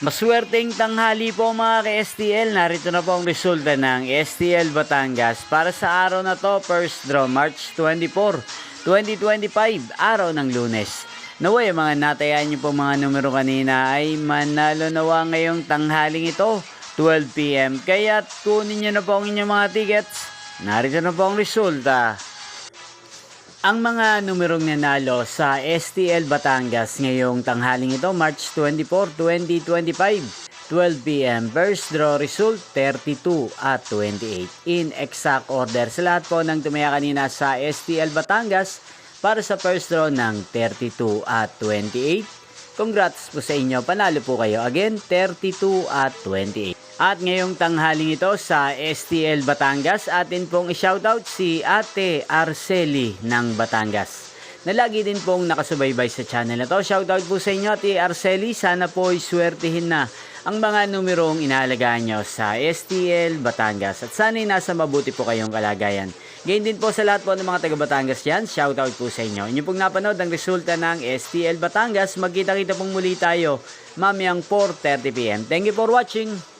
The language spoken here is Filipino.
Maswerteng tanghali po mga ka-STL. Narito na po ang resulta ng STL Batangas para sa araw na to, first draw March 24, 2025, araw ng Lunes. Naway, mga natayaan niyo po mga numero kanina ay manalo nawa ngayong tanghaling ito, 12 PM. Kaya kunin niyo na po ang inyong mga tickets. Narito na po ang resulta. Ang mga numerong nanalo sa STL Batangas ngayong tanghaling ito, March 24, 2025, 12 PM. First draw result, 32 at 28. In exact order sa lahat po ng tumaya kanina sa STL Batangas para sa first draw ng 32 at 28. Congrats po sa inyo, panalo po kayo. Again, 32 at 28. At ngayong tanghaling ito sa STL Batangas, atin pong i-shoutout si Ate Arceli ng Batangas, na lagi din pong nakasubaybay sa channel na to. Shoutout po sa inyo, Ate Arceli. Sana po iswertihin na ang mga numerong inaalagaan nyo sa STL Batangas. At sana'y nasa mabuti po kayong kalagayan. Gayon din po sa lahat po ng mga taga Batangas dyan. Shoutout po sa inyo. Inyo pong napanood ang resulta ng STL Batangas. Magkita-kita pong muli tayo mamayang 4:30 PM. Thank you for watching.